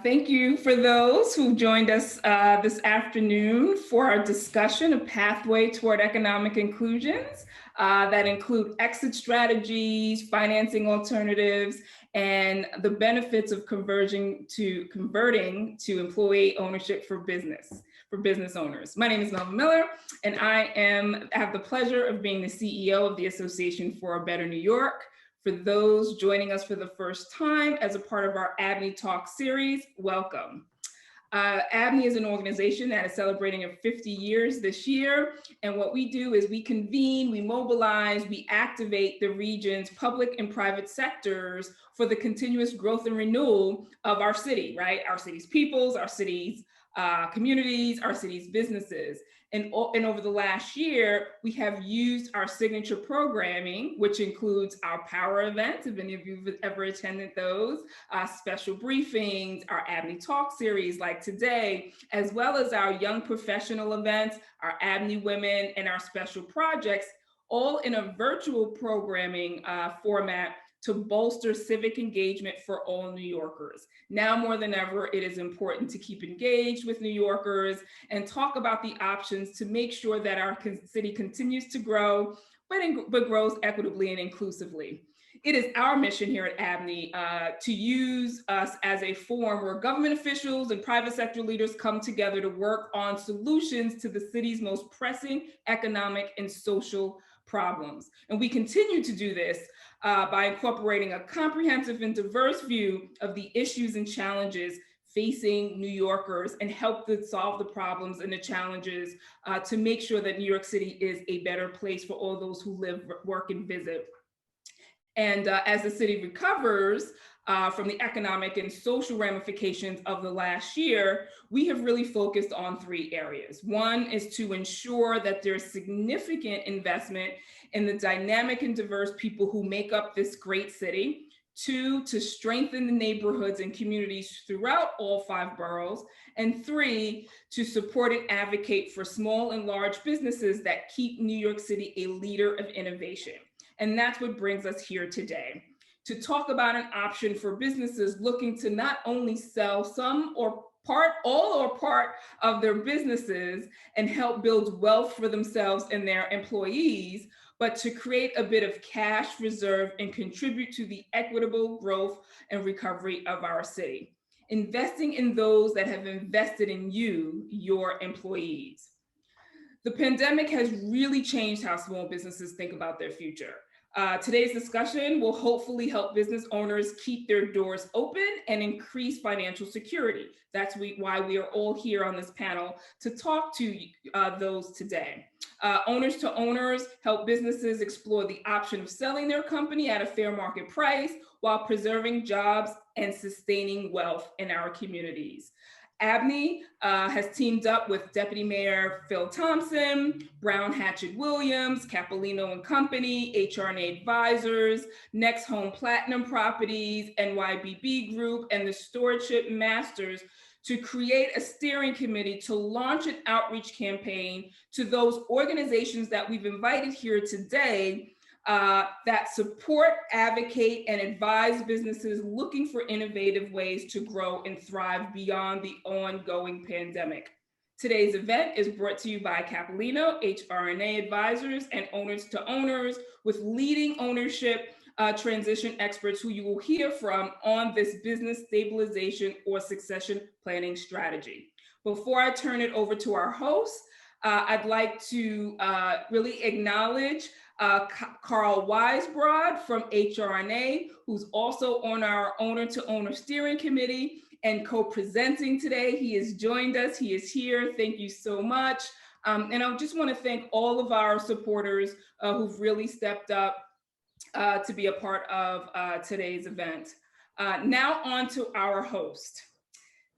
Thank you for those who joined us this afternoon for our discussion of pathway toward economic inclusions that include exit strategies, financing alternatives, and the benefits of converting to employee ownership for business owners. My name is Melva Miller, and I have the pleasure of being the CEO of the Association for a Better New York. For those joining us for the first time as a part of our ABNY Talk series, welcome. ABNY is an organization that is celebrating 50 years this year. And what we do is we convene, we mobilize, we activate the region's public and private sectors for the continuous growth and renewal of our city, right? Our city's peoples, our city's communities, our city's businesses. And over the last year, we have used our signature programming, which includes our power events, if any of you have ever attended those, special briefings, our ABNY Talk series like today, as well as our young professional events, our ABNY Women, and our special projects, all in a virtual programming format to bolster civic engagement for all New Yorkers. Now more than ever, it is important to keep engaged with New Yorkers and talk about the options to make sure that our city continues to grow, but grows equitably and inclusively. It is our mission here at ABNY to use us as a forum where government officials and private sector leaders come together to work on solutions to the city's most pressing economic and social problems. And we continue to do this by incorporating a comprehensive and diverse view of the issues and challenges facing New Yorkers and help to solve the problems and the challenges to make sure that New York City is a better place for all those who live, work, and visit. And as the city recovers from the economic and social ramifications of the last year, we have really focused on three areas. One is to ensure that there's significant investment in the dynamic and diverse people who make up this great city. Two, to strengthen the neighborhoods and communities throughout all 5 boroughs. And 3, to support and advocate for small and large businesses that keep New York City a leader of innovation. And that's what brings us here today, to talk about an option for businesses looking to not only sell some or all or part of their businesses and help build wealth for themselves and their employees, but to create a bit of cash reserve and contribute to the equitable growth and recovery of our city. Investing in those that have invested in you, your employees. The pandemic has really changed how small businesses think about their future. Today's discussion will hopefully help business owners keep their doors open and increase financial security. That's why we are all here on this panel to talk to those today. Owners to Owners help businesses explore the option of selling their company at a fair market price while preserving jobs and sustaining wealth in our communities. ABNY has teamed up with Deputy Mayor Thompson, Brown Hatchett Williams, Capalino and Company, HR&A Advisors, Next Home Platinum Properties, NYBB Group, and the Stewardship Masters to create a steering committee to launch an outreach campaign to those organizations that we've invited here today that support, advocate, and advise businesses looking for innovative ways to grow and thrive beyond the ongoing pandemic. Today's event is brought to you by Capalino, HR&A Advisors and Owners to Owners, with leading ownership transition experts who you will hear from on this business stabilization or succession planning strategy. Before I turn it over to our host, I'd like to really acknowledge Carl Weisbrod from HR&A, who's also on our Owner to Owner Steering Committee and co-presenting today. He has joined us, he is here, thank you so much. And I just wanna thank all of our supporters who've really stepped up to be a part of today's event. Now on to our host,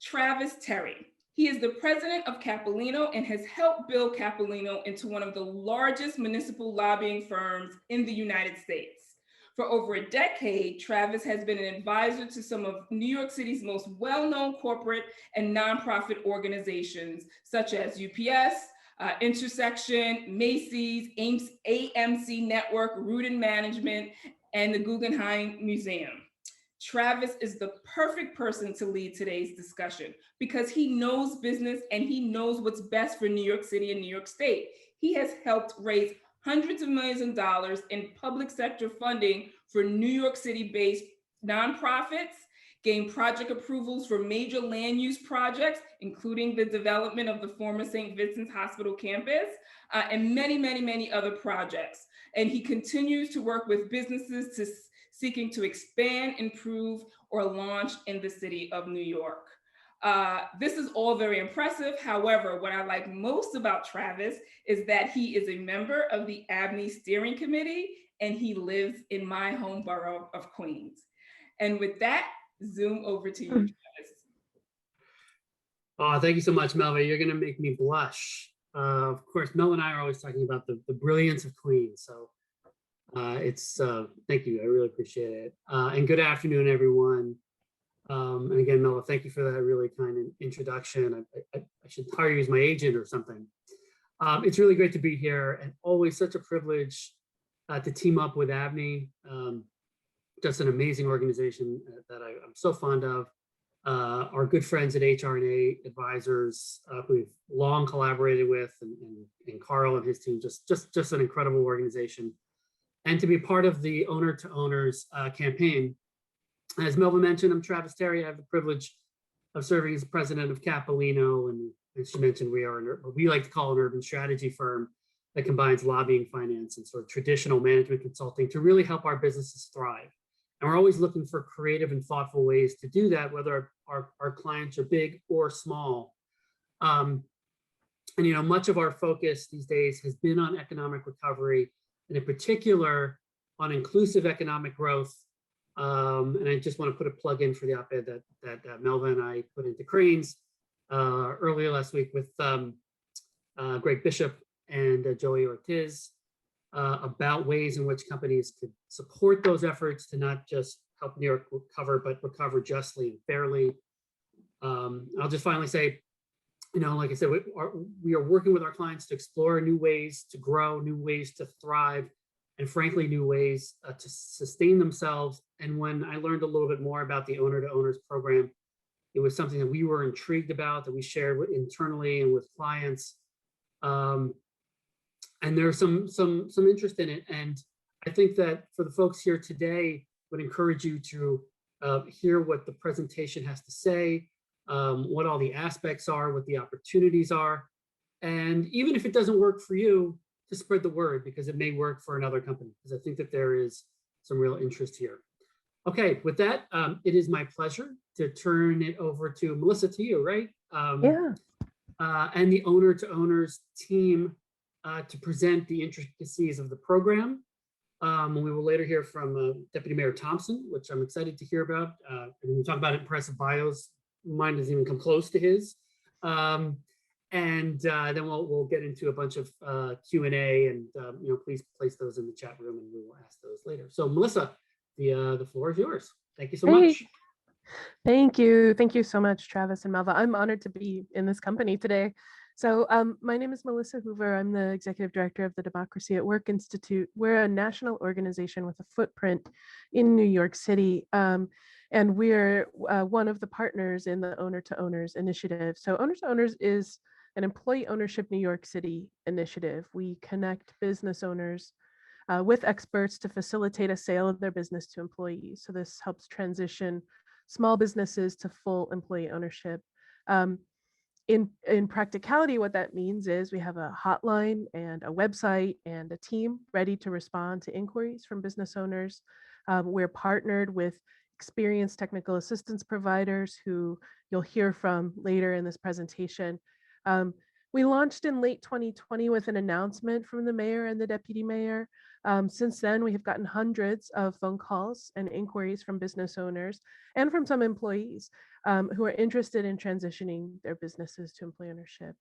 Travis Terry. He is the president of Capalino and has helped build Capalino into one of the largest municipal lobbying firms in the United States. For over a decade, Travis has been an advisor to some of New York City's most well-known corporate and nonprofit organizations, such as UPS, Intersection, Macy's, AMC Network, Rudin Management, and the Guggenheim Museum. Travis is the perfect person to lead today's discussion because he knows business and he knows what's best for New York City and New York State. He has helped raise hundreds of millions of dollars in public sector funding for New York City-based nonprofits, gained project approvals for major land use projects, including the development of the former St. Vincent's Hospital campus, and many, many, many other projects. And he continues to work with businesses seeking to expand, improve, or launch in the city of New York. This is all very impressive. However, what I like most about Travis is that he is a member of the ABNY Steering Committee and he lives in my home borough of Queens. And with that, Zoom over to you, Travis. Oh, thank you so much, Melva. You're going to make me blush. Of course, Mel and I are always talking about the brilliance of Queens. So thank you. I really appreciate it. And good afternoon, everyone. And again, Melva, thank you for that really kind introduction. I should hire you as my agent or something. It's really great to be here and always such a privilege to team up with ABNY. Just an amazing organization that I'm so fond of. Our good friends at HR&A Advisors, who we've long collaborated with, and Carl and his team, just an incredible organization. And to be part of the Owner to Owners campaign. As Melva mentioned, I'm Travis Terry. I have the privilege of serving as president of Capalino, and as she mentioned, we like to call an urban strategy firm that combines lobbying, finance, and sort of traditional management consulting to really help our businesses thrive. And we're always looking for creative and thoughtful ways to do that, whether our clients are big or small. And much of our focus these days has been on economic recovery, and in particular on inclusive economic growth. And I just want to put a plug in for the op-ed that Melva and I put into Cranes earlier last week with Greg Bishop and Joey Ortiz about ways in which companies could support those efforts to not just help New York recover, but recover justly and fairly. I'll just finally say, like I said, we are working with our clients to explore new ways to grow, new ways to thrive, and frankly, new ways to sustain themselves. And when I learned a little bit more about the Owner to Owners program, it was something that we were intrigued about, that we shared internally and with clients. And there's some interest in it. And I think that for the folks here today, would encourage you to hear what the presentation has to say, what all the aspects are, what the opportunities are. And even if it doesn't work for you, to spread the word, because it may work for another company, because I think that there is some real interest here. Okay, with that, it is my pleasure to turn it over to Melissa, to you, right? And the Owner to Owners team to present the intricacies of the program. We will later hear from Deputy Mayor Thompson, which I'm excited to hear about. And when we talk about impressive bios, mine doesn't even come close to his. And then we'll get into a bunch of Q&A, and please place those in the chat room, and we will ask those later. So Melissa, the floor is yours. Thank you so much. Thank you so much, Travis and Melva. I'm honored to be in this company today. So my name is Melissa Hoover. I'm the executive director of the Democracy at Work Institute. We're a national organization with a footprint in New York City. And we're one of the partners in the Owner to Owners initiative. So Owner to Owners is an employee ownership New York City initiative. We connect business owners with experts to facilitate a sale of their business to employees. So this helps transition small businesses to full employee ownership. In practicality, what that means is we have a hotline and a website and a team ready to respond to inquiries from business owners. We're partnered with experienced technical assistance providers who you'll hear from later in this presentation. We launched in late 2020 with an announcement from the mayor and the deputy mayor. Since then, we have gotten hundreds of phone calls and inquiries from business owners and from some employees who are interested in transitioning their businesses to employee ownership.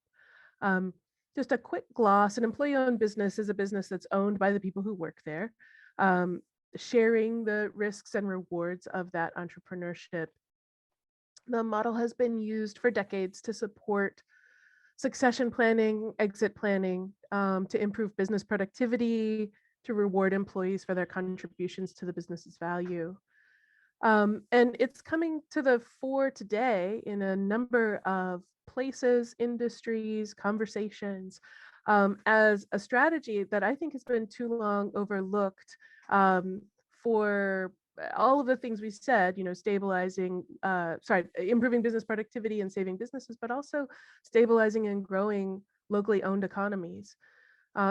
Just a quick gloss: an employee-owned business is a business that's owned by the people who work there, sharing the risks and rewards of that entrepreneurship. The model has been used for decades to support succession planning, exit planning, to improve business productivity, to reward employees for their contributions to the business's value. And it's coming to the fore today in a number of places, industries, conversations, as a strategy that I think has been too long overlooked for all of the things we said, stabilizing, improving business productivity and saving businesses, but also stabilizing and growing locally owned economies.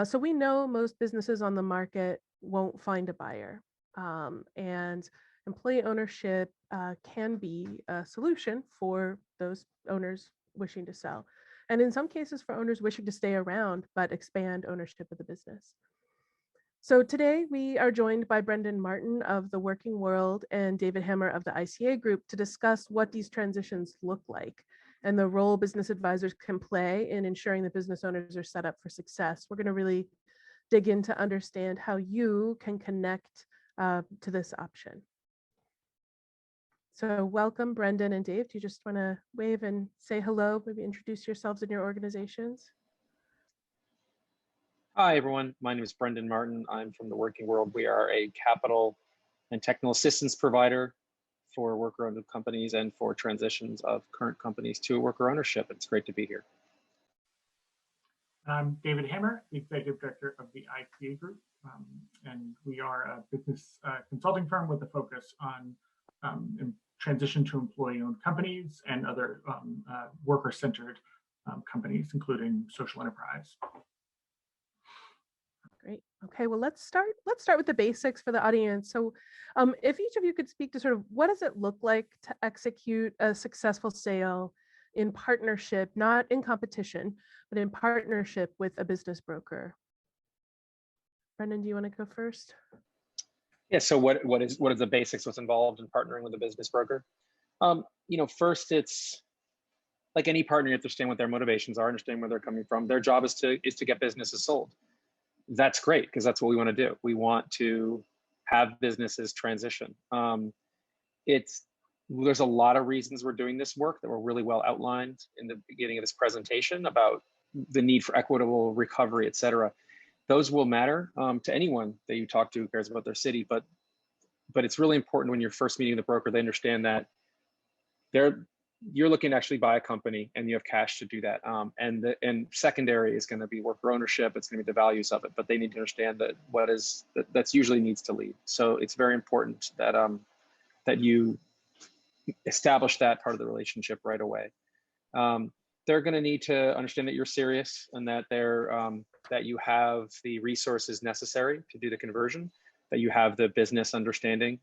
So we know most businesses on the market won't find a buyer. And employee ownership can be a solution for those owners wishing to sell. And in some cases for owners wishing to stay around, but expand ownership of the business. So today we are joined by Brendan Martin of the Working World and David Hammer of the ICA Group to discuss what these transitions look like and the role business advisors can play in ensuring that business owners are set up for success. We're going to really dig in to understand how you can connect to this option. So welcome, Brendan and Dave. Do you just want to wave and say hello, maybe introduce yourselves and your organizations? Hi, everyone. My name is Brendan Martin. I'm from the Working World. We are a capital and technical assistance provider for worker-owned companies and for transitions of current companies to worker ownership. It's great to be here. I'm David Hammer, the Executive Director of the ICA Group, and we are a business consulting firm with a focus on transition to employee-owned companies and other worker-centered companies, including social enterprise. Great. Okay, well, let's start with the basics for the audience. So if each of you could speak to sort of what does it look like to execute a successful sale in partnership, not in competition, but in partnership with a business broker. Brendan, do you want to go first? Yeah, so what is the basics, what's involved in partnering with a business broker? First, it's like any partner, you have to understand what their motivations are, understand where they're coming from. Their job is to get businesses sold. That's great, because that's what we want to do. We want to have businesses transition. There's a lot of reasons we're doing this work that were really well outlined in the beginning of this presentation about the need for equitable recovery, et cetera. Those will matter to anyone that you talk to who cares about their city, but it's really important when you're first meeting the broker, they understand that you're looking to actually buy a company and you have cash to do that. And secondary is going to be worker ownership. It's going to be the values of it, but they need to understand that that's usually needs to lead. So it's very important that that you establish that part of the relationship right away. They're going to need to understand that you're serious and that that you have the resources necessary to do the conversion, that you have the business understanding.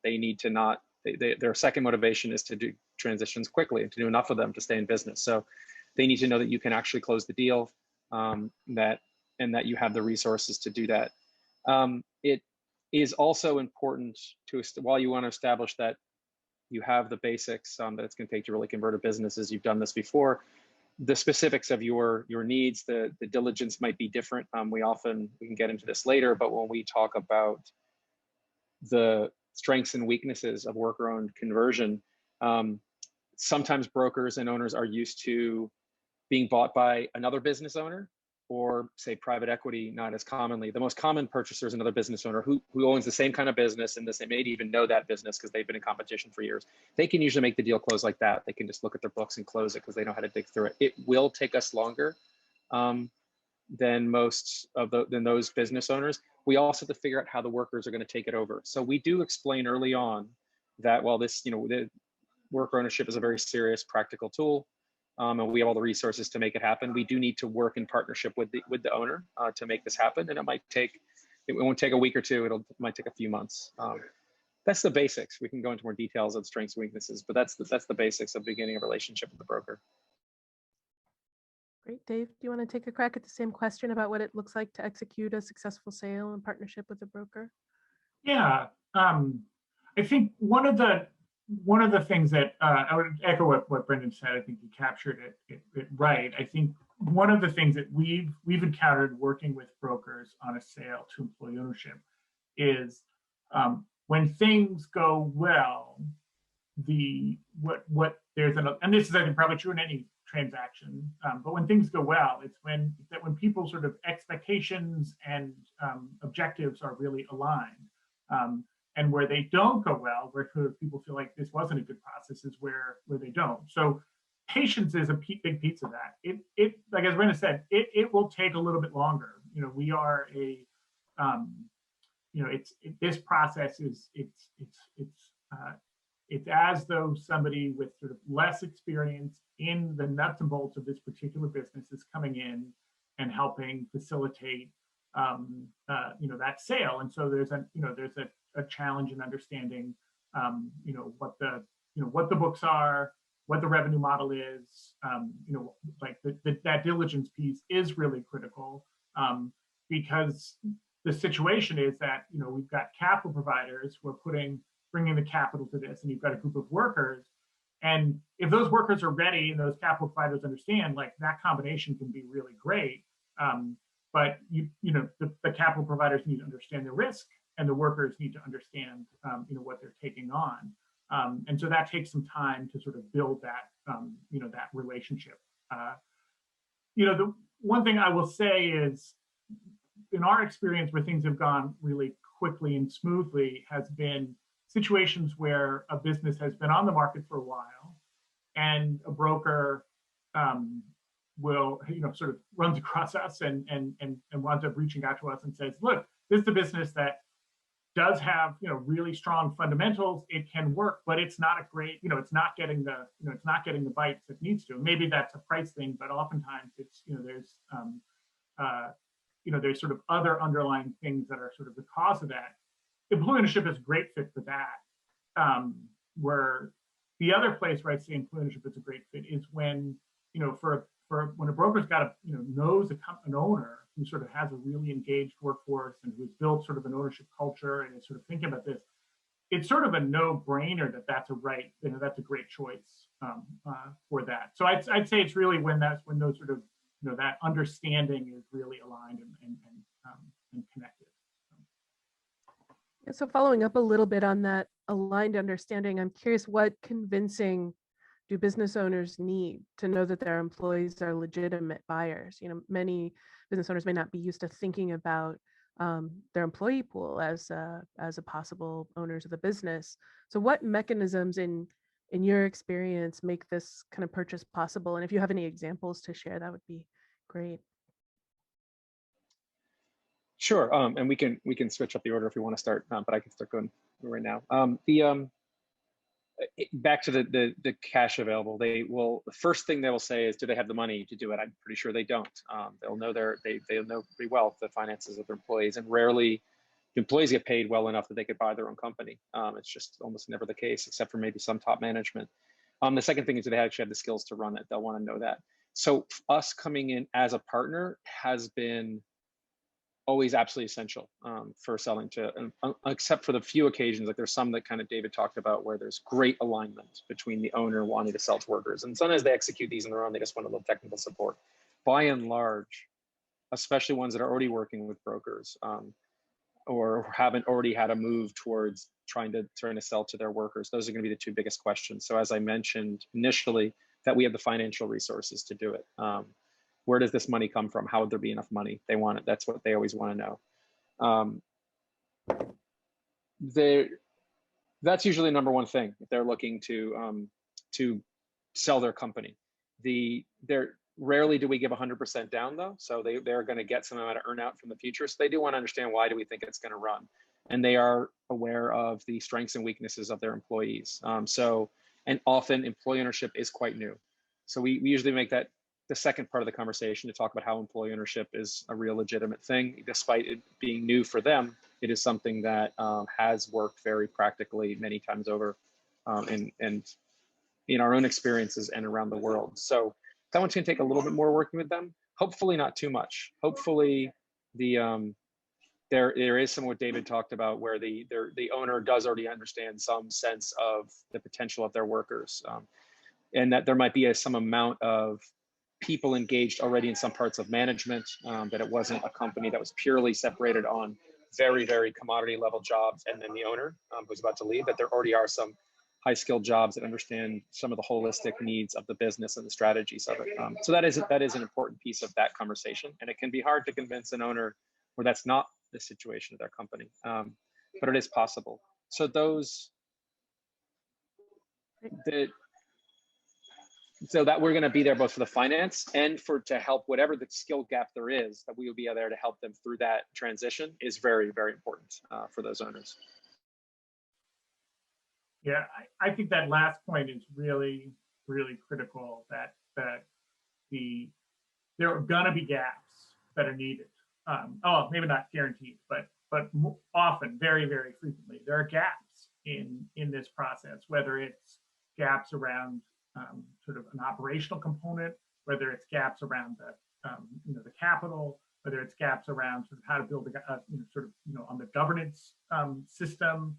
They need to not. Their second motivation is to do transitions quickly and to do enough of them to stay in business. So they need to know that you can actually close the deal, and that you have the resources to do that. It is also important while you want to establish that you have the basics that it's going to take to really convert a business, as you've done this before. The specifics of your needs, the diligence might be different. We can get into this later, but when we talk about the strengths and weaknesses of worker-owned conversion, sometimes brokers and owners are used to being bought by another business owner, or say private equity, not as commonly. The most common purchaser is another business owner who owns the same kind of business, and they may even know that business because they've been in competition for years. They can usually make the deal close like that. They can just look at their books and close it because they know how to dig through it. It will take us longer than those business owners. We also have to figure out how the workers are going to take it over. So we do explain early on that while the worker ownership is a very serious practical tool, and we have all the resources to make it happen, we do need to work in partnership with the owner to make this happen. And it won't take a week or two. It might take a few months. That's the basics. We can go into more details of strengths and weaknesses, but that's the basics of beginning a relationship with the broker. Great. Dave, do you want to take a crack at the same question about what it looks like to execute a successful sale in partnership with a broker? Yeah, I think one of the things that I would echo what Brendan said. I think he captured it right. I think one of the things that we've encountered working with brokers on a sale to employee ownership is when things go well, and this is I think probably true in any transaction, but when things go well, it's when people's sort of expectations and objectives are really aligned. And where they don't go well, where sort of people feel like this wasn't a good process, is where they don't. So patience is a big piece of that. It like as Brenda said, it will take a little bit longer. You know, we are a you know, this process is it's as though somebody with sort of less experience in the nuts and bolts of this particular business is coming in and helping facilitate you know, that sale. And so there's a challenge in understanding you know, what the books are, what the revenue model is. You know, like that diligence piece is really critical because the situation is that, you know, we've got capital providers who are bringing the capital to this, and you've got a group of workers. And if those workers are ready and those capital providers understand, like, that combination can be really great. But you know, the capital providers need to understand the risk, and the workers need to understand you know, what they're taking on. And so that takes some time to sort of build that you know, that relationship. You know, the one thing I will say is, in our experience where things have gone really quickly and smoothly has been situations where a business has been on the market for a while and a broker will, you know, sort of runs across us and winds up reaching out to us and says, look, this is a business that does have, you know, really strong fundamentals. It can work, but it's not a great, you know, it's not getting the, you know, it's not getting the bites it needs to. Maybe that's a price thing, but oftentimes it's, you know, there's you know, there's sort of other underlying things that are sort of the cause of that. Employee ownership is a great fit for that. Where the other place where I'd say employee ownership is a great fit is when, you know, for when a broker's got a, you know, knows an owner who sort of has a really engaged workforce and who's built sort of an ownership culture and is sort of thinking about this, it's sort of a no-brainer that that's a right, you know, that's a great choice for that. So I'd say it's really when those sort of, you know, that understanding is really aligned and connected. So following up a little bit on that aligned understanding, I'm curious, what convincing do business owners need to know that their employees are legitimate buyers? You know, many business owners may not be used to thinking about their employee pool as a possible owners of the business. So what mechanisms in your experience make this kind of purchase possible? And if you have any examples to share, that would be great. Sure, and we can switch up the order if you want to start, but I can start going right now. Back to the cash available, the first thing they will say is, do they have the money to do it? I'm pretty sure they don't. They'll know they'll know pretty well the finances of their employees, and rarely do employees get paid well enough that they could buy their own company. It's just almost never the case, except for maybe some top management. The second thing is, do they actually have the skills to run it? They'll want to know that. So us coming in as a partner has been always absolutely essential for selling to, except for the few occasions, like there's some that kind of David talked about where there's great alignment between the owner wanting to sell to workers. And sometimes they execute these on their own, they just want a little technical support. By and large, especially ones that are already working with brokers or haven't already had a move towards trying to sell to their workers, those are going to be the two biggest questions. So as I mentioned initially, that we have the financial resources to do it. Where does this money come from? How would there be enough money? They want it. That's what they always want to know. That's usually the number one thing if they're looking to sell their company. Rarely do we give 100% down though, so they're going to get some amount of earnout from the future. So they do want to understand, why do we think it's going to run, and they are aware of the strengths and weaknesses of their employees. And often employee ownership is quite new, so we usually make that the second part of the conversation to talk about how employee ownership is a real legitimate thing. Despite it being new for them, it is something that has worked very practically many times over and in our own experiences and around the world. So that one's gonna take a little bit more working with them. Hopefully not too much. Hopefully there is some what David talked about where the owner does already understand some sense of the potential of their workers, and that there might be some amount of people engaged already in some parts of management, that it wasn't a company that was purely separated on very, very commodity level jobs and then the owner who's about to leave, that there already are some high skilled jobs that understand some of the holistic needs of the business and the strategies of it. So that is an important piece of that conversation. And it can be hard to convince an owner where that's not the situation of their company, but it is possible. So those, so that we're going to be there both for the finance and to help whatever the skill gap there is, that we will be there to help them through that transition is very, very important for those owners. Yeah, I think that last point is really, really critical, that there are gonna be gaps that are needed. Oh, maybe not guaranteed, but often, very, very frequently, there are gaps in this process, whether it's gaps around sort of an operational component, whether it's gaps around the capital, whether it's gaps around sort of how to build on the governance system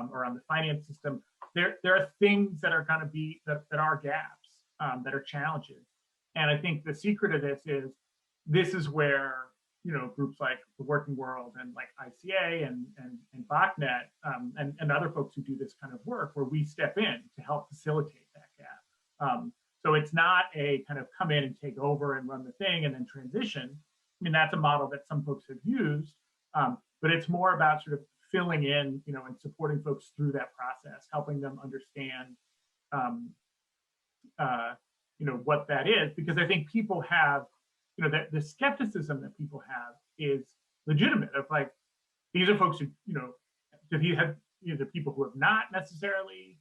or on the finance system. There are things that are going to be that are gaps, that are challenges. And I think the secret of this is where groups like the Working World and like ICA and BACnet and other folks who do this kind of work, where we step in to help facilitate that gap. So it's not a kind of come in and take over and run the thing and then transition. I mean, that's a model that some folks have used, but it's more about sort of filling in, and supporting folks through that process, helping them understand, what that is, because I think people have, the skepticism that people have is legitimate. Of like, these are folks who, if you have the people who have not necessarily,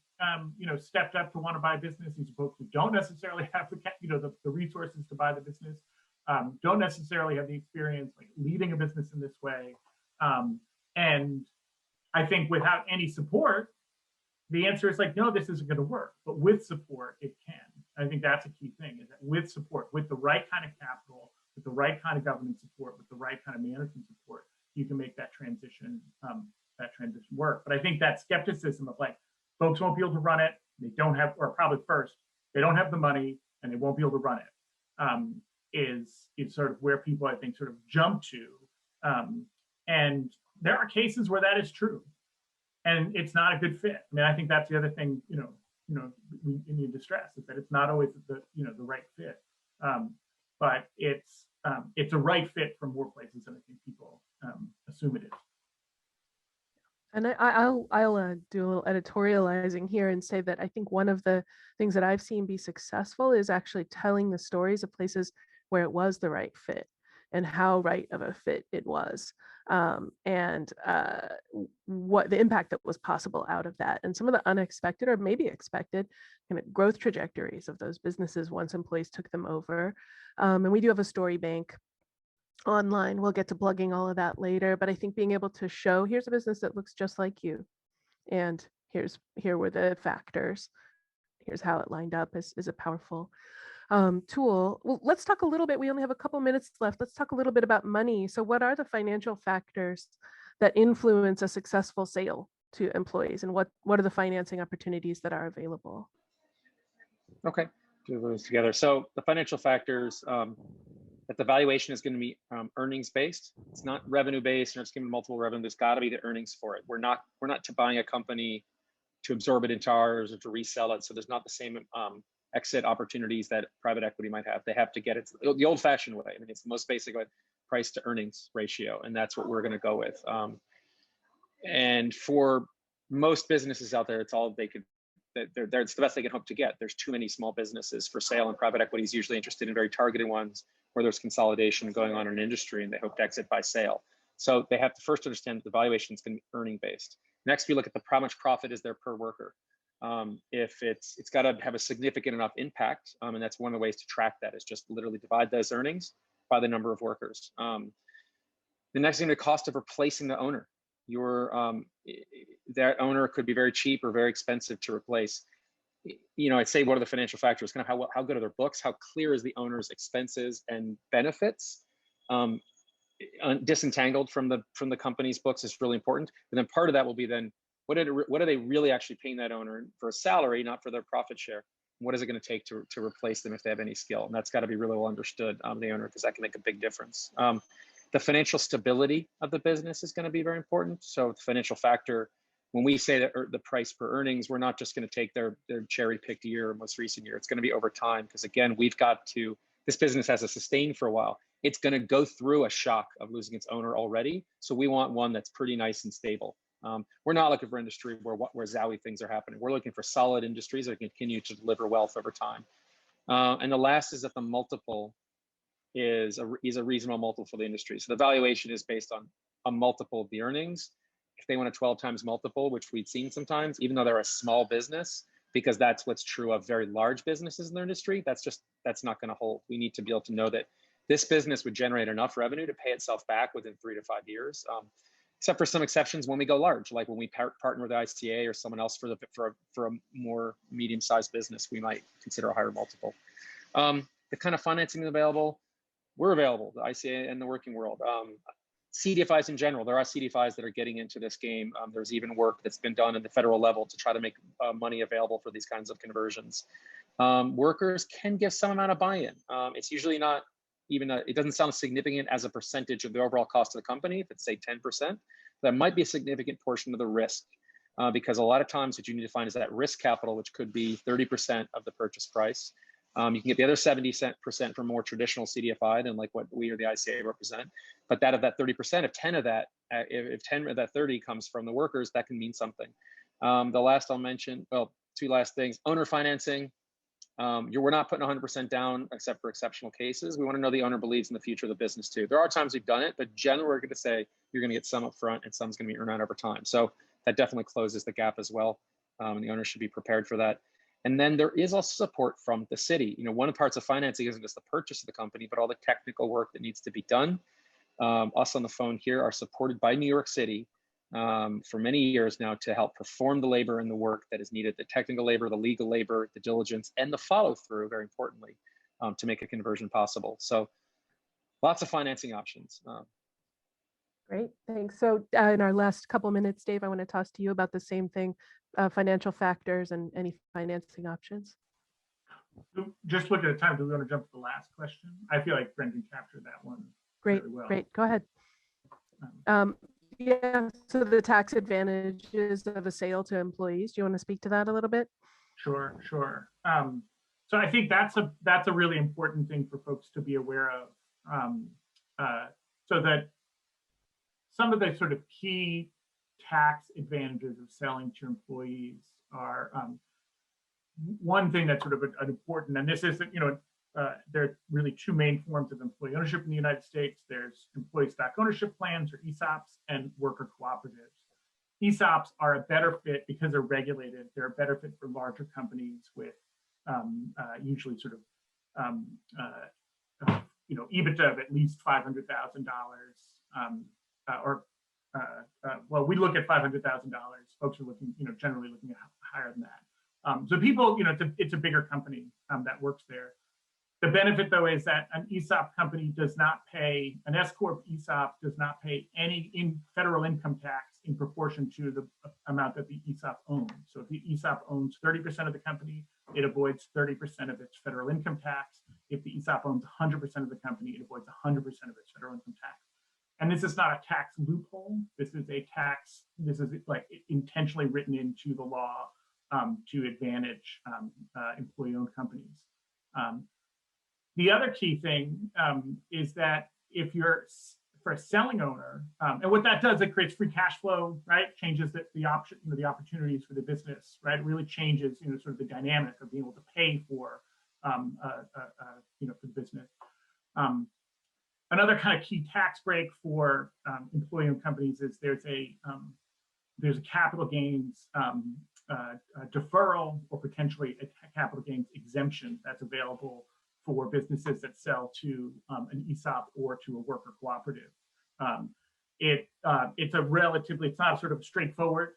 stepped up to want to buy a business. These are folks who don't necessarily have the resources to buy the business, don't necessarily have the experience like leading a business in this way, and I think without any support, the answer is like, no, this isn't going to work. But with support, it can. I think that's a key thing, is that with support, with the right kind of capital, with the right kind of government support, with the right kind of management support, you can make that transition work. But I think that skepticism of like, folks won't be able to run it, they don't have, or probably first, they don't have the money and they won't be able to run it, is sort of where people, I think, sort of jump to. And there are cases where that is true, and it's not a good fit. I mean, I think that's the other thing, we need to stress, is that it's not always the right fit, but it's a right fit for more places than I think people assume it is. And I'll do a little editorializing here and say that I think one of the things that I've seen be successful is actually telling the stories of places where it was the right fit and how right of a fit it was, and what the impact that was possible out of that, and some of the unexpected or maybe expected kind of growth trajectories of those businesses once employees took them over. And we do have a story bank online. We'll get to plugging all of that later, but I think being able to show, here's a business that looks just like you, and here were the factors, here's how it lined up, is a powerful tool. Well, let's talk a little bit, we only have a couple minutes left. Let's talk a little bit about money. So what are the financial factors that influence a successful sale to employees, and what are the financing opportunities that are available? Okay, do those together. So the financial factors, that the valuation is going to be earnings based. It's not revenue based, or it's going to be multiple revenue. There's got to be the earnings for it. We're not buying a company to absorb it into ours or to resell it. So there's not the same exit opportunities that private equity might have. They have to get it the old fashioned way. I mean, it's the most basic way, price to earnings ratio. And that's what we're going to go with. And for most businesses out there, it's all they could, it's the best they can hope to get. There's too many small businesses for sale, and private equity is usually interested in very targeted ones where there's consolidation going on in an industry and they hope to exit by sale. So they have to first understand that the valuation is going to be earning based. Next, we look at how much profit is there per worker. If it's got to have a significant enough impact, and that's one of the ways to track that, is just literally divide those earnings by the number of workers. The next thing, the cost of replacing the owner. That owner could be very cheap or very expensive to replace. I'd say, what are the financial factors? Kind of how good are their books? How clear is the owner's expenses and benefits? Disentangled from the company's books is really important. And then part of that will be then, what are they really actually paying that owner for a salary, not for their profit share? What is it going to take to replace them if they have any skill? And that's got to be really well understood, the owner, because that can make a big difference. The financial stability of the business is going to be very important. So the financial factor, when we say that the price per earnings, we're not just going to take their cherry-picked year or most recent year. It's going to be over time, because again, this business has to sustain for a while. It's going to go through a shock of losing its owner already. So we want one that's pretty nice and stable. We're not looking for industry where zowie things are happening. We're looking for solid industries that continue to deliver wealth over time. And the last is that the multiple is a reasonable multiple for the industry. So the valuation is based on a multiple of the earnings. If they want a 12 times multiple, which we've seen sometimes, even though they're a small business, because that's what's true of very large businesses in their industry, that's not going to hold. We need to be able to know that this business would generate enough revenue to pay itself back within 3 to 5 years. Except for some exceptions when we go large, like when we partner with the ICA or someone else for a more medium-sized business, we might consider a higher multiple. The kind of financing available, we're available, the ICA and the working world. CDFIs in general, there are CDFIs that are getting into this game. There's even work that's been done at the federal level to try to make money available for these kinds of conversions. Workers can give some amount of buy-in. It's usually not even, it doesn't sound significant as a percentage of the overall cost of the company, if it's say 10%, that might be a significant portion of the risk. Because a lot of times what you need to find is that risk capital, which could be 30% of the purchase price. You can get the other 70% from more traditional CDFI than like what we or the ICA represent. But that of that 30%, if 10 of that, if 10 of that 30 comes from the workers, that can mean something. The last I'll mention, well, two last things, owner financing. We're not putting 100% down except for exceptional cases. We want to know the owner believes in the future of the business too. There are times we've done it, but generally we're going to say you're going to get some up front and some's going to be earned out over time. So that definitely closes the gap as well. And the owner should be prepared for that. And then there is also support from the city. You know, one of the parts of financing isn't just the purchase of the company, but all the technical work that needs to be done. Us on the phone here are supported by New York City for many years now to help perform the labor and the work that is needed, the technical labor, the legal labor, the diligence, and the follow through, very importantly, to make a conversion possible. So lots of financing options. Great, thanks. So in our last couple minutes, Dave, I want to toss to you about the same thing, financial factors and any financing options. Just look at the time. Do we want to jump to the last question? I feel like Brendan captured that one. Great, well. Great, go ahead. Yeah, so the tax advantages of a sale to employees. Do you want to speak to that a little bit? Sure. So I think that's a really important thing for folks to be aware of. So that some of the sort of key tax advantages of selling to employees are one thing that's sort of an important, and this isn't, there are really two main forms of employee ownership in the United States. There's employee stock ownership plans, or ESOPs, and worker cooperatives. ESOPs are a better fit because they're regulated. They're a better fit for larger companies with usually sort of EBITDA of at least $500,000. Well, we look at $500,000. Folks are looking, generally looking at higher than that. So people, it's a bigger company that works there. The benefit, though, is that an ESOP company does not pay, an S-Corp ESOP does not pay any federal income tax in proportion to the amount that the ESOP owns. So if the ESOP owns 30% of the company, it avoids 30% of its federal income tax. If the ESOP owns 100% of the company, it avoids 100% of its federal income tax. And this is not a tax loophole. This is a tax, this is like intentionally written into the law to advantage employee-owned companies. The other key thing is that if you're for a selling owner, and what that does, it creates free cash flow, right? Changes the option, the opportunities for the business, right? It really changes, sort of the dynamic of being able to pay for, for the business. Another kind of key tax break for employee-owned companies is there's a capital gains deferral, or potentially a capital gains exemption that's available for businesses that sell to an ESOP or to a worker cooperative. It's not a sort of straightforward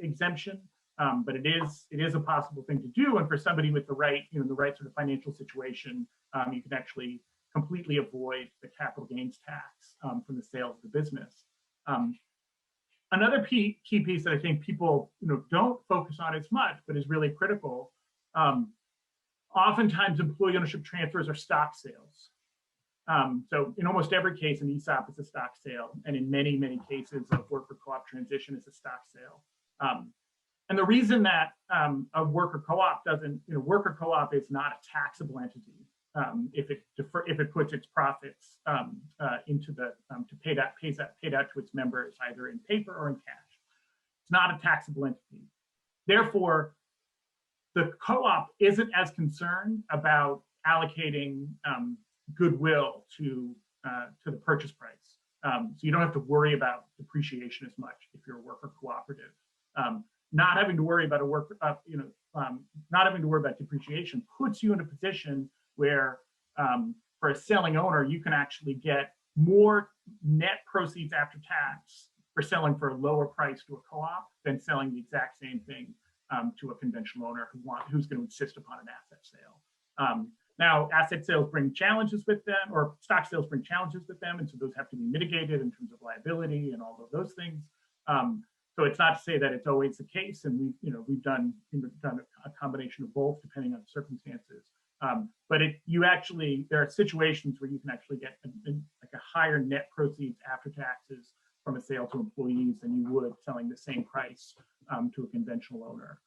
exemption, but it is a possible thing to do. And for somebody with the right sort of financial situation, you can actually completely avoid the capital gains tax from the sale of the business. Another key piece that I think people don't focus on as much, but is really critical. Oftentimes, employee ownership transfers are stock sales. So in almost every case, an ESOP is a stock sale, and in many, many cases, a worker co-op transition is a stock sale. And the reason that a worker co-op doesn't, worker co-op is not a taxable entity if it puts its profits into the pays out to its members either in paper or in cash. It's not a taxable entity. Therefore, the co-op isn't as concerned about allocating goodwill to the purchase price. So you don't have to worry about depreciation as much if you're a worker cooperative. Not having to worry about not having to worry about depreciation puts you in a position where, for a selling owner, you can actually get more net proceeds after tax for selling for a lower price to a co-op than selling the exact same thing to a conventional owner who's going to insist upon an asset sale. Now, asset sales bring challenges with them, or stock sales bring challenges with them, and so those have to be mitigated in terms of liability and all of those things. So it's not to say that it's always the case, and we've done a combination of both depending on the circumstances. But there are situations where you can actually get like a higher net proceeds after taxes from a sale to employees than you would selling the same price to a conventional owner.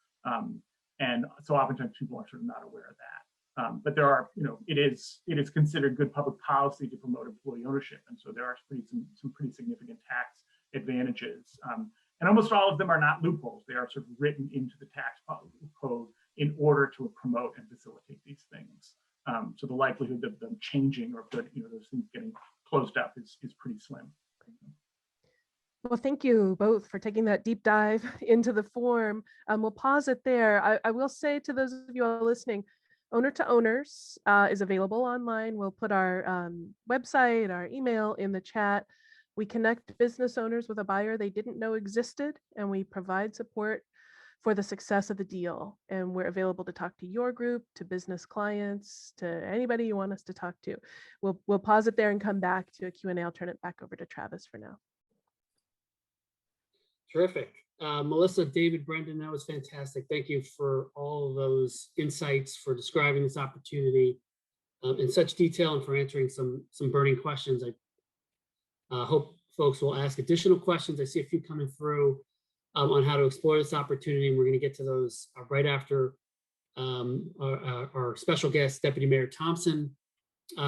And so oftentimes people are sort of not aware of that. But there are, it is considered good public policy to promote employee ownership, and so there are some pretty significant tax advantages. And almost all of them are not loopholes. They are sort of written into the tax code in order to promote and facilitate these things. So the likelihood of them changing or those things getting closed up is pretty slim. Well, thank you both for taking that deep dive into the form. We'll pause it there. I will say to those of you all listening, Owner to Owners is available online. We'll put our website, our email in the chat. We connect business owners with a buyer they didn't know existed, and we provide support for the success of the deal. And we're available to talk to your group, to business clients, to anybody you want us to talk to. We'll pause it there and come back to a Q&A. I'll turn it back over to Travis for now. Terrific. Melissa, David, Brendan, that was fantastic. Thank you for all of those insights, for describing this opportunity in such detail, and for answering some burning questions. I hope folks will ask additional questions. I see a few coming through on how to explore this opportunity, and we're going to get to those right after our special guest, Deputy Mayor Thompson,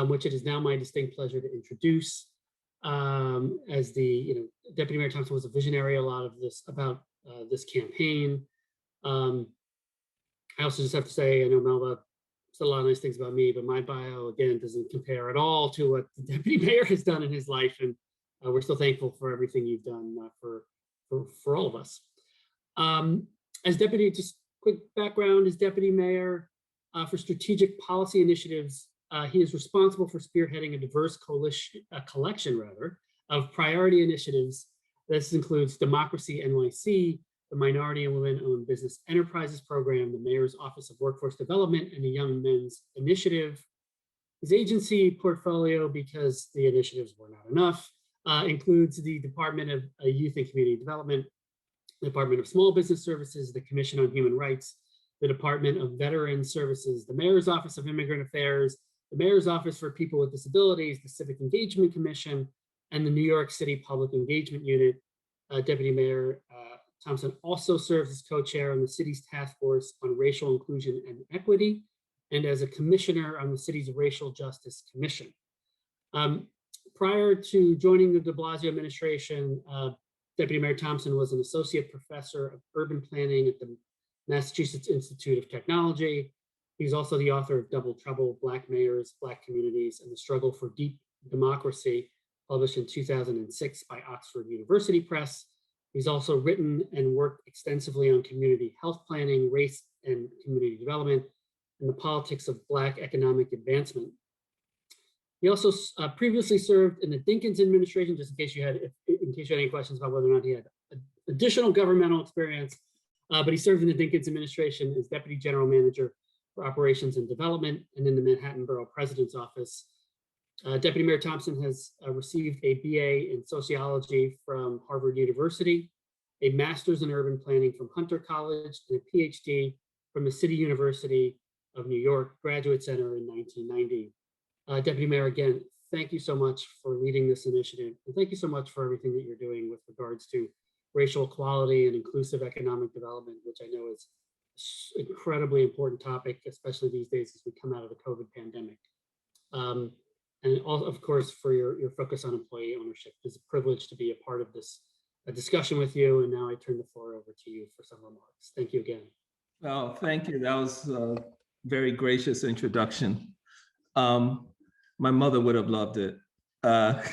which it is now my distinct pleasure to introduce. As the Deputy Mayor Thompson was a visionary about this campaign. I also just have to say, I know Melva said a lot of nice things about me, but my bio again doesn't compare at all to what the Deputy Mayor has done in his life, and we're still thankful for everything you've done for all of us. As Deputy, just quick background, as Deputy Mayor for strategic policy initiatives, he is responsible for spearheading a diverse collection of priority initiatives. This includes Democracy NYC, the Minority and Women-Owned Business Enterprises Program, the Mayor's Office of Workforce Development, and the Young Men's Initiative. His agency portfolio, because the initiatives were not enough, includes the Department of Youth and Community Development, the Department of Small Business Services, the Commission on Human Rights, the Department of Veteran Services, the Mayor's Office of Immigrant Affairs, the Mayor's Office for People with Disabilities, the Civic Engagement Commission, and the New York City Public Engagement Unit. Deputy Mayor Thompson also serves as co-chair on the city's task force on racial inclusion and equity, and as a commissioner on the city's Racial Justice Commission. Prior to joining the de Blasio administration, Deputy Mayor Thompson was an associate professor of urban planning at the Massachusetts Institute of Technology. He's also the author of Double Trouble, Black Mayors, Black Communities, and the Struggle for Deep Democracy, published in 2006 by Oxford University Press. He's also written and worked extensively on community health planning, race and community development, and the politics of Black economic advancement. He also previously served in the Dinkins administration, just in case you had any questions about whether or not he had additional governmental experience, but he served in the Dinkins administration as Deputy General Manager for Operations and Development, and in the Manhattan Borough President's Office. Deputy Mayor Thompson has received a BA in Sociology from Harvard University, a Master's in Urban Planning from Hunter College, and a PhD from the City University of New York Graduate Center in 1990. Deputy Mayor, again, thank you so much for leading this initiative, and thank you so much for everything that you're doing with regards to racial equality and inclusive economic development, which I know is an incredibly important topic, especially these days as we come out of the COVID pandemic. And also, of course, for your focus on employee ownership. It's a privilege to be a part of this a discussion with you. And now I turn the floor over to you for some remarks. Thank you again. Well, thank you. That was a very gracious introduction. My mother would have loved it. Thank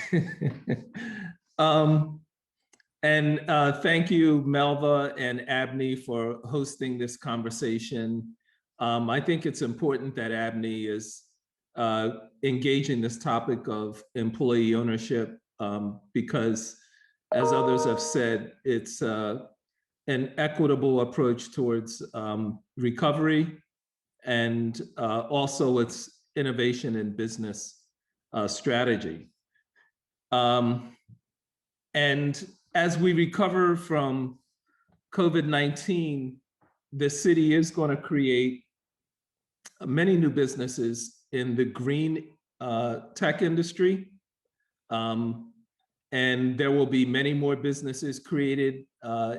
you, Melva and ABNY, for hosting this conversation. I think it's important that ABNY is engaging this topic of employee ownership because, as others have said, it's an equitable approach towards recovery, and also its innovation in business strategy. And as we recover from COVID-19, the city is going to create many new businesses in the green tech industry. And there will be many more businesses created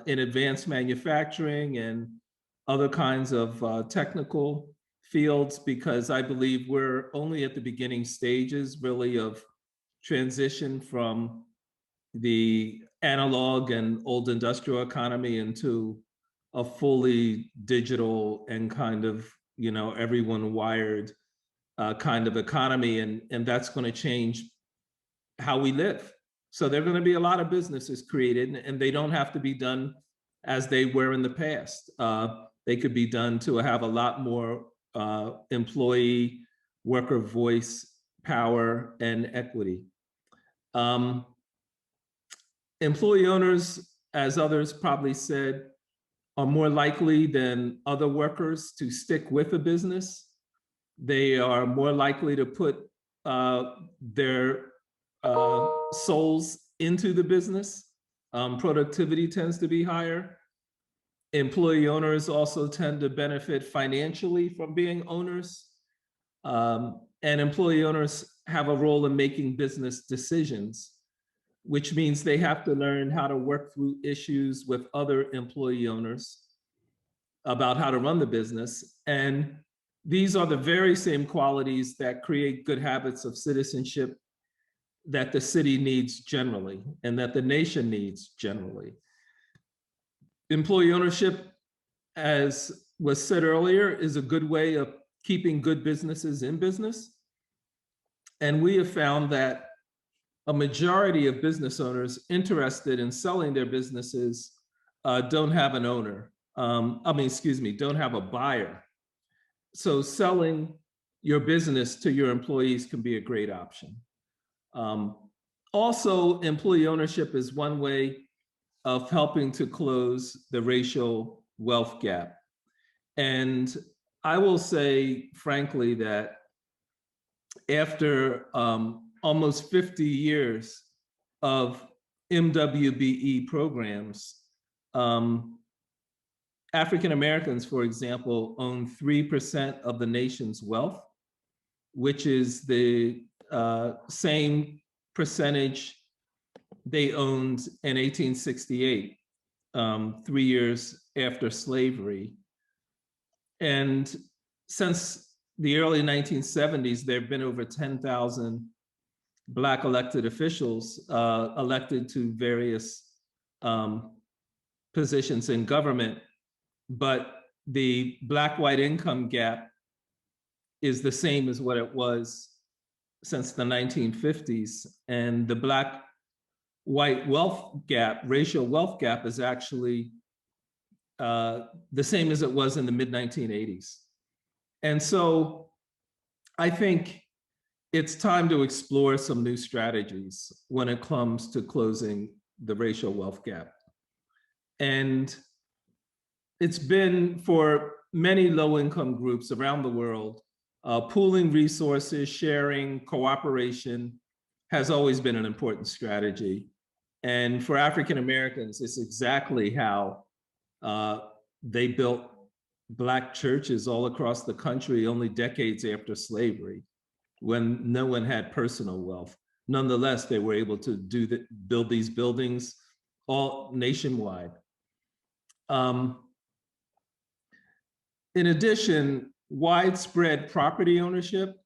in advanced manufacturing and other kinds of technical fields, because I believe we're only at the beginning stages, really, of transition from the analog and old industrial economy into a fully digital and kind of, everyone wired kind of economy. And that's going to change how we live. So there are going to be a lot of businesses created, and they don't have to be done as they were in the past. They could be done to have a lot more employee, worker voice, power, and equity. Employee owners, as others probably said, are more likely than other workers to stick with a business. They are more likely to put their souls into the business. Productivity tends to be higher. Employee owners also tend to benefit financially from being owners. And employee owners have a role in making business decisions, which means they have to learn how to work through issues with other employee owners about how to run the business. And these are the very same qualities that create good habits of citizenship that the city needs generally, and that the nation needs generally. Employee ownership, as was said earlier, is a good way of keeping good businesses in business. And we have found that a majority of business owners interested in selling their businesses don't have an owner. Don't have a buyer. So selling your business to your employees can be a great option. Also, employee ownership is one way of helping to close the racial wealth gap. And I will say, frankly, that after almost 50 years of MWBE programs, African Americans, for example, own 3% of the nation's wealth, which is the same percentage they owned in 1868, 3 years after slavery. And since the early 1970s, there have been over 10,000 Black elected officials elected to various positions in government. But the Black-white income gap is the same as what it was since the 1950s. And the Black-white wealth gap, racial wealth gap, is actually the same as it was in the mid-1980s. And so I think it's time to explore some new strategies when it comes to closing the racial wealth gap. And it's been, for many low-income groups around the world, pooling resources, sharing, cooperation has always been an important strategy. And for African Americans, it's exactly how they built Black churches all across the country only decades after slavery, when no one had personal wealth. Nonetheless, they were able to build these buildings all nationwide. In addition, widespread property ownership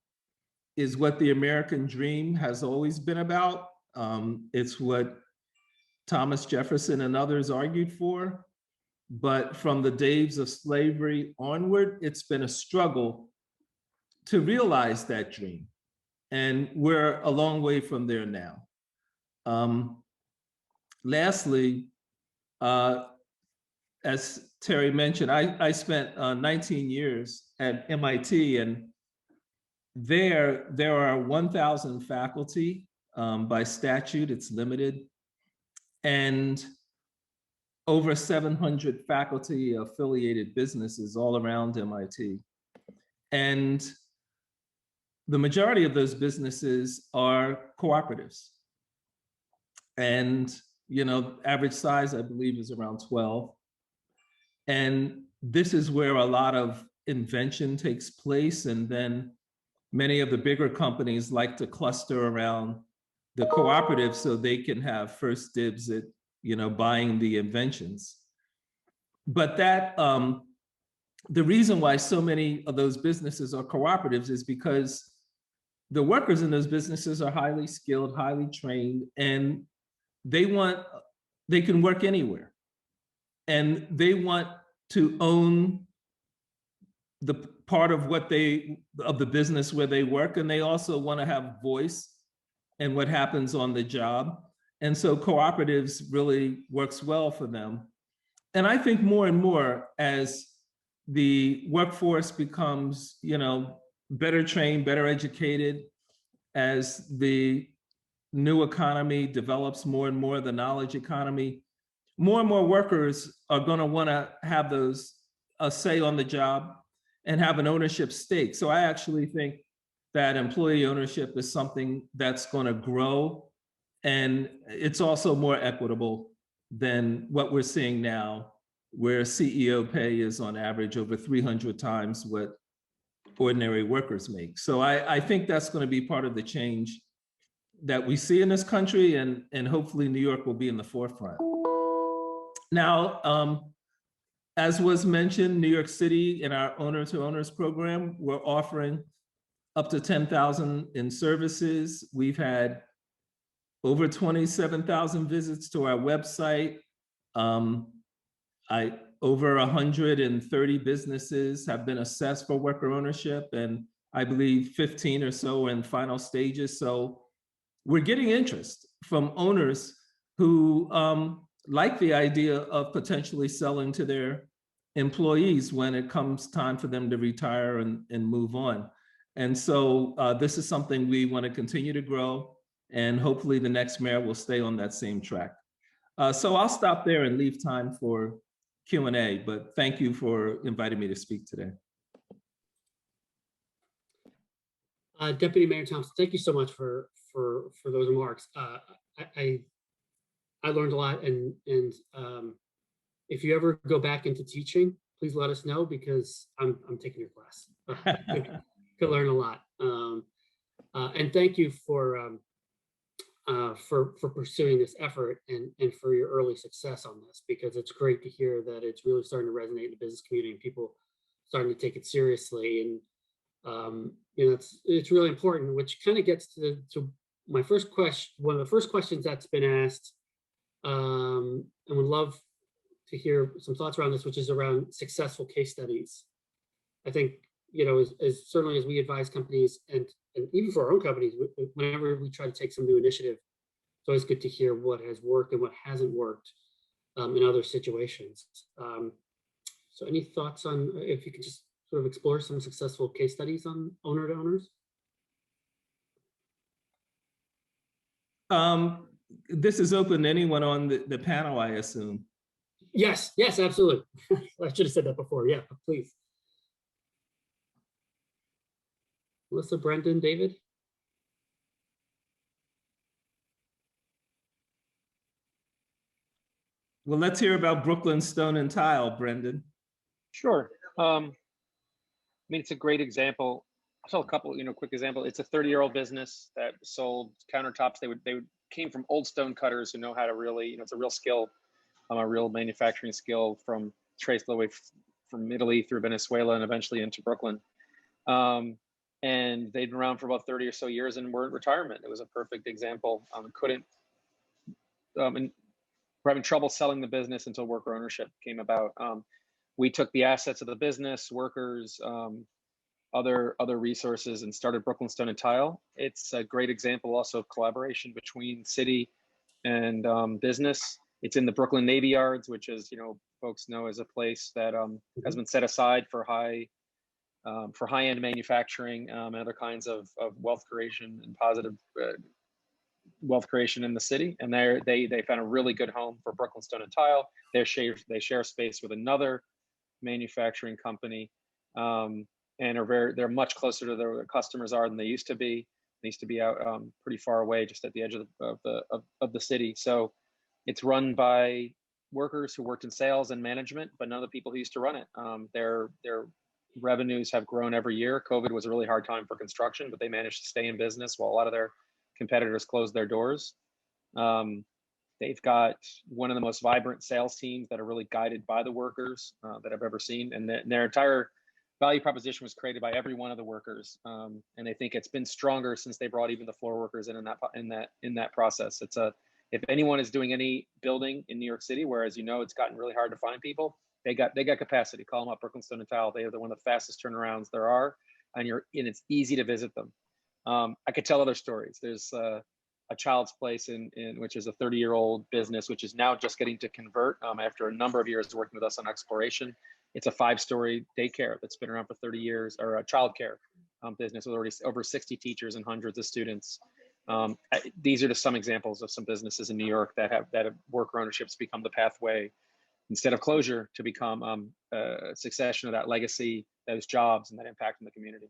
is what the American dream has always been about. It's what Thomas Jefferson and others argued for. But from the days of slavery onward, it's been a struggle to realize that dream. And we're a long way from there now. Lastly, as Terry mentioned, I spent 19 years at MIT, and there are 1,000 faculty. By statute, it's limited, and over 700 faculty affiliated businesses all around MIT. And the majority of those businesses are cooperatives. And, average size, I believe, is around 12. And this is where a lot of invention takes place. And then many of the bigger companies like to cluster around the cooperative so they can have first dibs at, buying the inventions. But that, the reason why so many of those businesses are cooperatives is because the workers in those businesses are highly skilled, highly trained, and they can work anywhere. And they want to own the part of the business where they work, and they also want to have voice in what happens on the job. And so cooperatives really works well for them. And I think more and more as the workforce becomes, better trained, better educated, as the new economy develops more and more, the knowledge economy, more and more workers are going to want to have a say on the job and have an ownership stake. So I actually think that employee ownership is something that's going to grow, and it's also more equitable than what we're seeing now, where CEO pay is on average over 300 times what ordinary workers make. So I think that's going to be part of the change that we see in this country, and hopefully New York will be in the forefront. Now, as was mentioned, New York City in our Owner to Owners program, we're offering up to 10,000 in services. We've had over 27,000 visits to our website. Over 130 businesses have been assessed for worker ownership, and I believe 15 or so are in final stages. So we're getting interest from owners who like the idea of potentially selling to their employees when it comes time for them to retire and move on. And so this is something we want to continue to grow, and hopefully the next mayor will stay on that same track. So I'll stop there and leave time for Q&A, but thank you for inviting me to speak today. Deputy Mayor Thompson, thank you so much for those remarks. I learned a lot, and if you ever go back into teaching, please let us know, because I'm taking your class. Could learn a lot. And thank you for pursuing this effort and for your early success on this, because it's great to hear that it's really starting to resonate in the business community and people starting to take it seriously. And it's really important, which kind of gets to my first question, one of the first questions that's been asked, and would love to hear some thoughts around this, which is around successful case studies. I think, as certainly as we advise companies, and even for our own companies, whenever we try to take some new initiative, it's always good to hear what has worked and what hasn't worked in other situations. So any thoughts on, if you could just sort of explore some successful case studies on owner to owners? This is open to anyone on the panel, I assume. Yes, absolutely. I should have said that before. Yeah, please. Melissa, Brendan, David? Well, let's hear about Brooklyn Stone and Tile, Brendan. Sure. I mean, it's a great example. I'll tell a couple, quick example. It's a 30-year-old business that sold countertops. They came from old stone cutters who know how to really, it's a real skill, a real manufacturing skill, from traced all the way from Italy through Venezuela and eventually into Brooklyn. And they'd been around for about 30 or so years and were in retirement. It was a perfect example. were having trouble selling the business until worker ownership came about. We took the assets of the business, workers, other resources, and started Brooklyn Stone and Tile. It's a great example also of collaboration between city and business. It's in the Brooklyn Navy Yards, which is, folks know, as a place that has been set aside for high-end manufacturing and other kinds of wealth creation and positive wealth creation in the city. And they found a really good home for Brooklyn Stone and Tile. They share space with another manufacturing company, and they're much closer to their customers are than they used to be. They used to be out pretty far away, just at the edge of the city. So it's run by workers who worked in sales and management, but none of the people who used to run it. Their revenues have grown every year. COVID was a really hard time for construction, but they managed to stay in business while a lot of their competitors closed their doors. They've got one of the most vibrant sales teams that are really guided by the workers that I've ever seen. And their entire value proposition was created by every one of the workers. And they think it's been stronger since they brought even the floor workers in that process. If anyone is doing any building in New York City, where, as you know, it's gotten really hard to find people, they got capacity. Call them up, Brooklyn Stone and Tile. They are one of the fastest turnarounds there are, and it's easy to visit them. I could tell other stories. There's a Child's Place in which is a 30-year-old business, which is now just getting to convert after a number of years working with us on exploration. It's a 5-story daycare that's been around for 30 years, or a childcare business with already over 60 teachers and hundreds of students. These are just some examples of some businesses in New York that have worker ownerships become the pathway, instead of closure, to become a succession of that legacy, those jobs, and that impact in the community.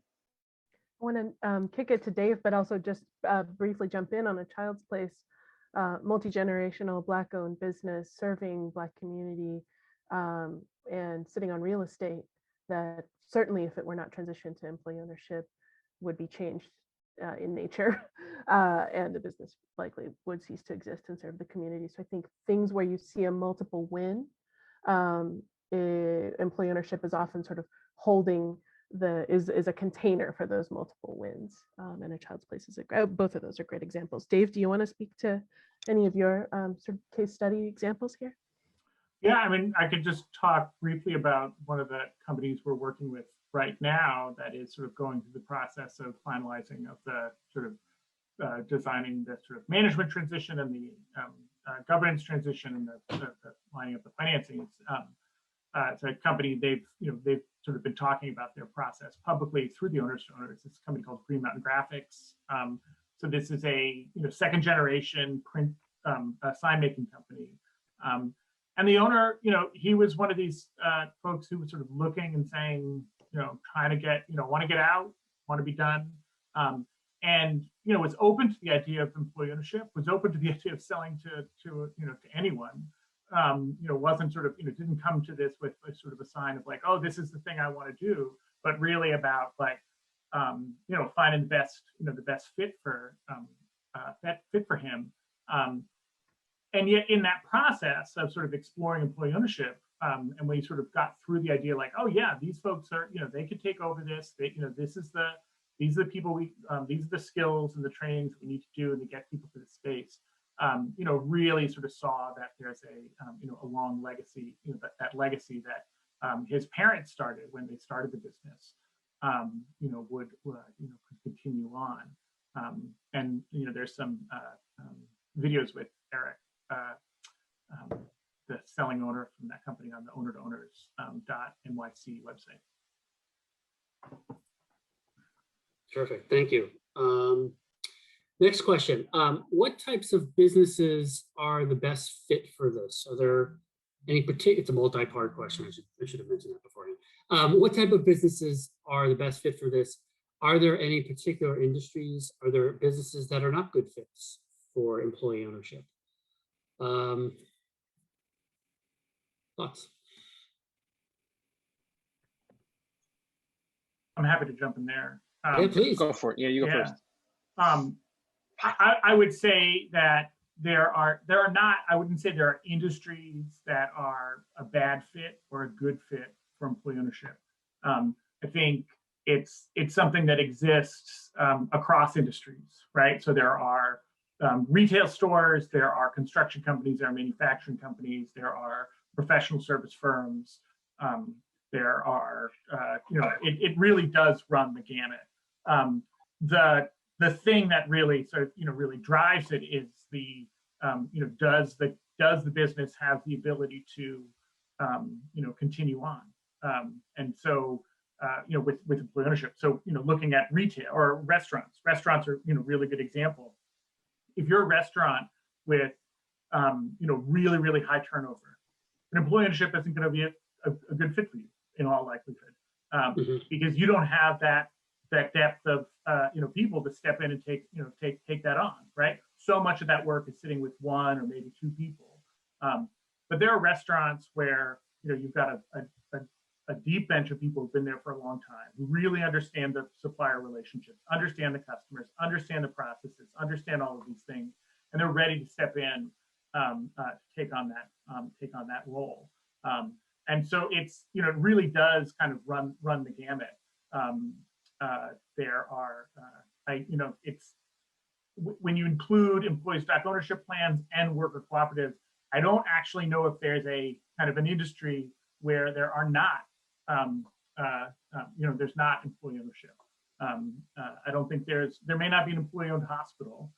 I want to kick it to Dave, but also just briefly jump in on a Child's Place, multi-generational Black-owned business serving Black community and sitting on real estate that certainly, if it were not transitioned to employee ownership, would be changed in nature, and the business likely would cease to exist and serve the community. So I think things where you see a multiple win, employee ownership is often sort of holding is a container for those multiple wins. And a Child's Place is both of those are great examples. Dave, do you want to speak to any of your sort of case study examples here? Yeah, I mean, I could just talk briefly about one of the companies we're working with right now that is sort of going through the process of finalizing of the sort of designing the sort of management transition and the governance transition and the lining up the financing. It's a company they've sort of been talking about their process publicly through the owners to owners. It's a company called Green Mountain Graphics. So this is a second generation print sign making company. And the owner, he was one of these folks who was sort of looking and saying, trying to get, want to get out, want to be done. And, was open to the idea of employee ownership, was open to the idea of selling to anyone. Wasn't sort of, didn't come to this with a sort of a sign of like, oh, this is the thing I want to do, but really about like, finding the best fit for him. And yet in that process of sort of exploring employee ownership, and we sort of got through the idea like, oh yeah, these folks are, they could take over this, these are the people these are the skills and the trainings that we need to do and to get people to the space. Really sort of saw that there's a long legacy, that legacy that his parents started when they started the business, would could continue on. And there's some videos with Eric, the selling owner from that company, on the owner to owners .nyc website. Terrific, thank you. Next question. What types of businesses are the best fit for this? Are there any particular, it's a multi-part question, I should have mentioned that beforehand. What type of businesses are the best fit for this? Are there any particular industries? Are there businesses that are not good fits for employee ownership? Thoughts? I'm happy to jump in there. Yeah, please. Go for it. Yeah, you go first. I would say that there are not, I wouldn't say there are industries that are a bad fit or a good fit for employee ownership. I think it's something that exists across industries, right? So there are retail stores, there are construction companies, there are manufacturing companies, there are professional service firms. There are, it really does run the gamut. The thing that really sort of, really drives it is the, does the business have the ability to, continue on? And so, with employee ownership. So, looking at retail or restaurants are, really good example. If you're a restaurant with, really, really high turnover, an employee ownership isn't going to be a good fit for you in all likelihood, because you don't have that depth of, people to step in and take that on, right? So much of that work is sitting with one or maybe two people. But there are restaurants where, you've got a deep bench of people who've been there for a long time, who really understand the supplier relationships, understand the customers, understand the processes, understand all of these things, and they're ready to step in to take on that role. And so it's, it really does kind of run the gamut. There are, it's when you include employee stock ownership plans and worker cooperatives, I don't actually know if there's a kind of an industry where there are not, there's not employee ownership. I don't think there may not be an employee-owned hospital,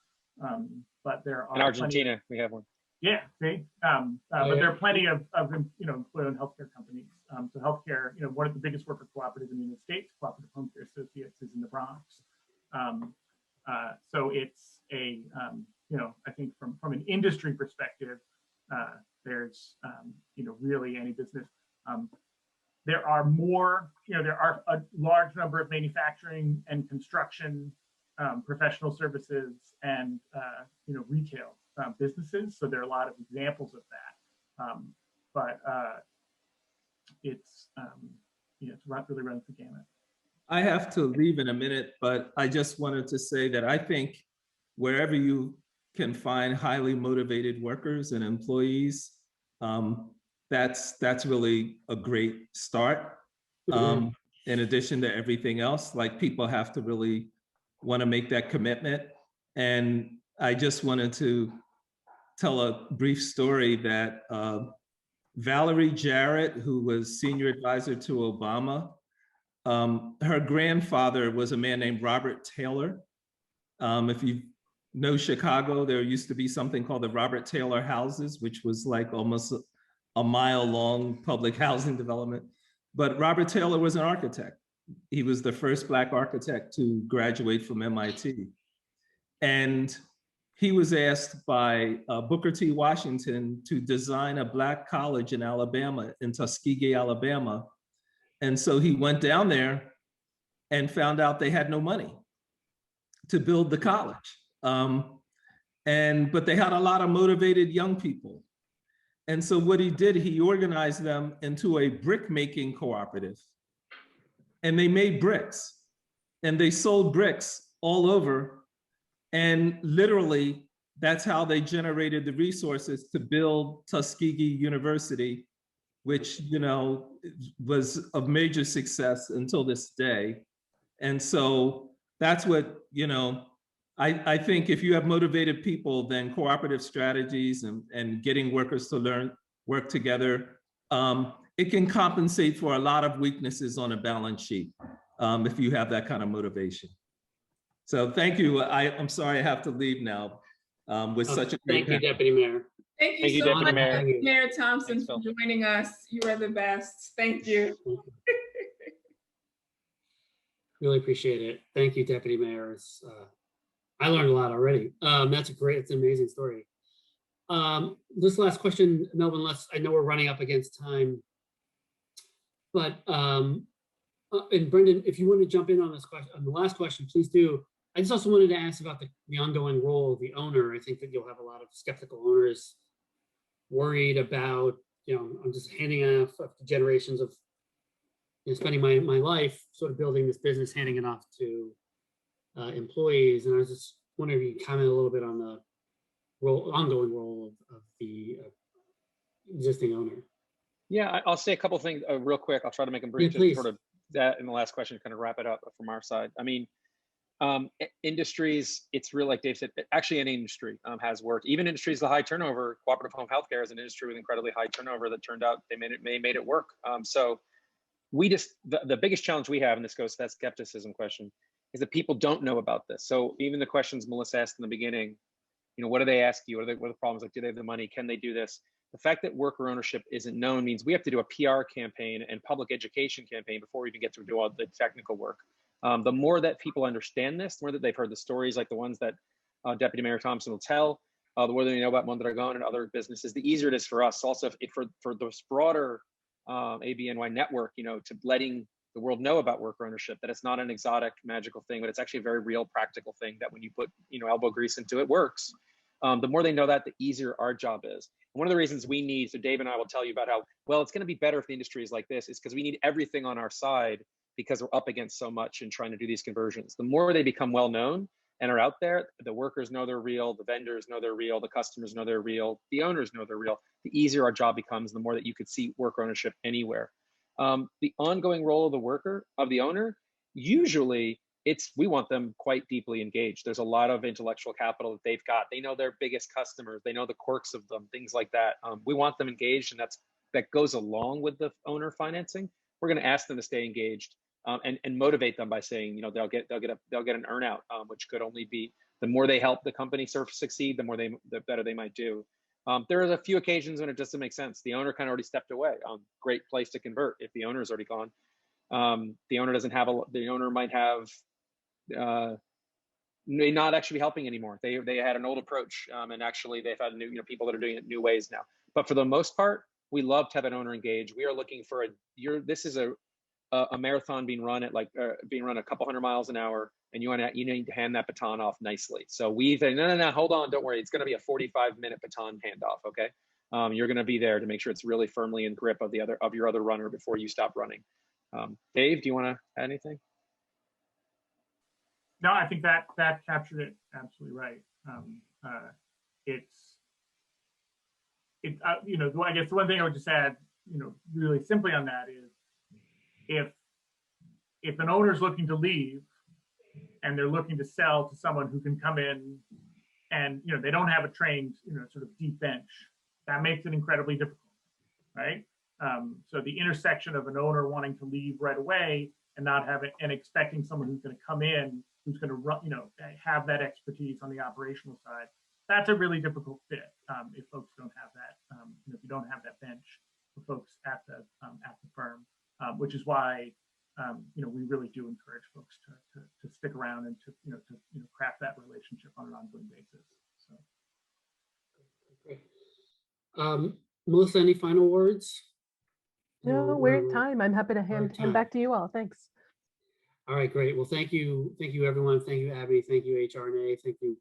but there are. In Argentina, we have one. Yeah, see, but there are plenty of employee-owned healthcare companies. So healthcare, one of the biggest worker cooperatives in the United States, Cooperative Home Care Associates, is in the Bronx. So it's a, I think from an industry perspective, there's, really any business. There are more, there are a large number of manufacturing and construction, professional services, and retail businesses. So there are a lot of examples of that. But it's, it's really runs the gamut. I have to leave in a minute, but I just wanted to say that I think wherever you can find highly motivated workers and employees, that's really a great start. In addition to everything else, like people have to really want to make that commitment. And I just wanted to tell a brief story that Valerie Jarrett, who was senior advisor to Obama, her grandfather was a man named Robert Taylor. If you know Chicago, there used to be something called the Robert Taylor houses, which was like almost a mile-long public housing development. But Robert Taylor was an architect. He was the first Black architect to graduate from MIT. And he was asked by Booker T. Washington to design a Black college in Alabama, in Tuskegee, Alabama. And so he went down there and found out they had no money to build the college. But they had a lot of motivated young people. And so what he did, he organized them into a brick making cooperative. And they made bricks. And they sold bricks all over. And literally, that's how they generated the resources to build Tuskegee University, which, was a major success until this day. And so that's what, I think if you have motivated people, then cooperative strategies and getting workers to work together, it can compensate for a lot of weaknesses on a balance sheet if you have that kind of motivation. So thank you. I'm sorry I have to leave now with such a great. Thank you, Deputy Mayor. Thank you so much, Mayor. Mayor Thompson, for joining us. You are the best. Thank you. Really appreciate it. Thank you, Deputy Mayor. I learned a lot already. That's it's an amazing story. This last question, Melvin, I know we're running up against time, but and Brendan, if you want to jump in on this question, on the last question, please do. I just also wanted to ask about the ongoing role of the owner. I think that you'll have a lot of skeptical owners worried about, I'm just handing off to generations of spending my life sort of building this business, handing it off to employees. And I was just wondering if you could comment a little bit on the ongoing role of the existing owner. Yeah, I'll say a couple of things real quick. I'll try to make them brief. Yeah, please. Sort of that in the last question, kind of wrap it up from our side. I mean, Industries, it's real, like Dave said, actually any industry has worked. Even industries with high turnover, cooperative home healthcare is an industry with incredibly high turnover that turned out they made it work. So we just, the biggest challenge we have, and this goes to that skepticism question, is that people don't know about this. So even the questions Melissa asked in the beginning, you know, what do they ask you? What are the problems? Like, do they have the money? Can they do this? The fact that worker ownership isn't known means we have to do a PR campaign and public education campaign before we even get to do all the technical work. The more that people understand this, the more that they've heard the stories like the ones that Deputy Mayor Thompson will tell, the more they know about Mondragon and other businesses, the easier it is for us. Also, for this broader ABNY network, you know, to letting the world know about worker ownership, that it's not an exotic, magical thing, but it's actually a very real, practical thing that when you put, you know, elbow grease into it, works. The more they know that, the easier our job is. And one of the reasons we need, so Dave and I will tell you about how, well, it's going to be better if the industry is like this, is because we need everything on our side because we're up against so much in trying to do these conversions. The more they become well known and are out there, the workers know they're real, the vendors know they're real, the customers know they're real, the owners know they're real, the easier our job becomes, the more that you could see worker ownership anywhere. The ongoing role of the worker, of the owner, usually we want them quite deeply engaged. There's a lot of intellectual capital that they've got. They know their biggest customers. They know the quirks of them, things like that. We want them engaged, and that goes along with the owner financing. We're going to ask them to stay engaged and motivate them by saying, you know, they'll get an earnout, which could only be the more they help the company succeed, the better they might do. There are a few occasions when it doesn't make sense. The owner kind of already stepped away. Great place to convert if the owner is already gone. The owner doesn't have the owner might have may not actually be helping anymore. They had an old approach, and actually they've had new, you know, people that are doing it new ways now. But for the most part, we love to have an owner engaged. We are looking for this is a marathon being run at a couple 100 miles an hour, and you need to hand that baton off nicely. So we say, no, hold on, don't worry. It's going to be a 45-minute baton handoff. Okay, you're going to be there to make sure it's really firmly in grip of your other runner before you stop running. Dave, do you want to add anything? No, I think that captured it absolutely right. You know, I guess the one thing I would just add, you know, really simply on that is, if an owner is looking to leave and they're looking to sell to someone who can come in and, you know, they don't have a trained, you know, sort of deep bench, that makes it incredibly difficult, right? So the intersection of an owner wanting to leave right away and not having and expecting someone who's going to come in, who's going to run, you know, have that expertise on the operational side, that's a really difficult fit if folks don't have that. You know, if you don't have that bench for folks at the firm, which is why you know, we really do encourage folks to stick around and to craft that relationship on an ongoing basis. So, great. Melissa, any final words? No, we're at time. I'm happy to hand back to you all. Thanks. All right, great. Well, thank you, everyone. Thank you, Abby. Thank you, HR&A. Thank you,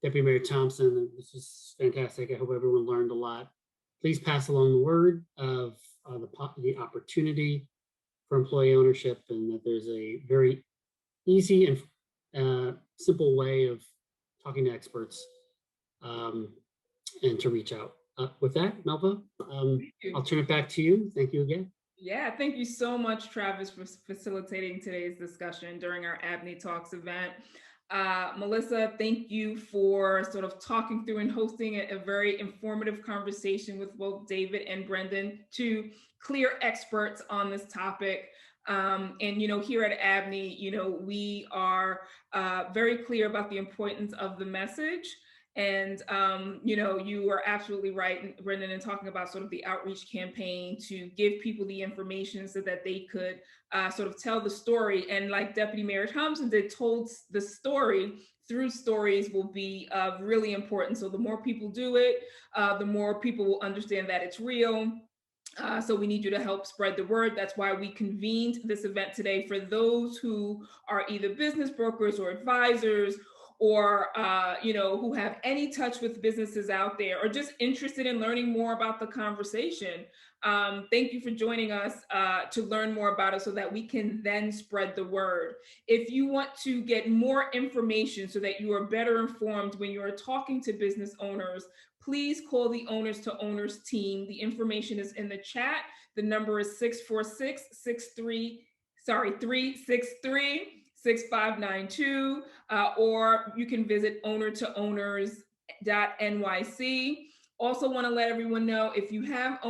Deputy Mayor Thompson. This is fantastic. I hope everyone learned a lot. Please pass along the word of the opportunity for employee ownership, and that there's a very easy and simple way of talking to experts and to reach out. With that, Melva, I'll turn it back to you. Thank you again. Yeah, thank you so much, Travis, for facilitating today's discussion during our ABNY Talks event. Melissa, thank you for sort of talking through and hosting a very informative conversation with both David and Brendan, two clear experts on this topic. And, you know, here at ABNY, you know, we are very clear about the importance of the message. And, you know, you are absolutely right, Brendan, in talking about sort of the outreach campaign to give people the information so that they could sort of tell the story. And like Deputy Mayor Thompson did, told the story through stories will be really important. So the more people do it, the more people will understand that it's real. So we need you to help spread the word. That's why we convened this event today. For those who are either business brokers or advisors, or you know, who have any touch with businesses out there, or just interested in learning more about the conversation, thank you for joining us to learn more about it so that we can then spread the word. If you want to get more information so that you are better informed when you are talking to business owners, please call the Owners to Owners team. The information is in the chat. The number is 646-363-6363. 6592, or you can visit ownertoowners.nyc. Also want to let everyone know, if you have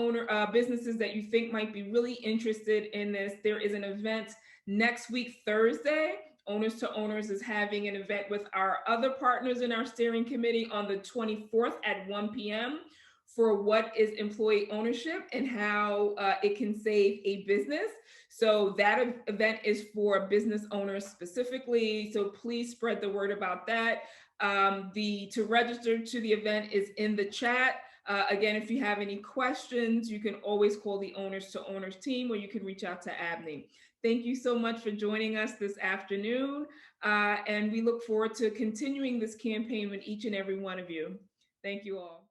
businesses that you think might be really interested in this, there is an event next week, Thursday. Owners to Owners is having an event with our other partners in our steering committee on the 24th at 1 p.m. for what is employee ownership and how it can save a business. So that event is for business owners specifically. So please spread the word about that. To register to the event is in the chat. Again, if you have any questions, you can always call the Owners to Owners team, or you can reach out to ABNY. Thank you so much for joining us this afternoon. And we look forward to continuing this campaign with each and every one of you. Thank you all.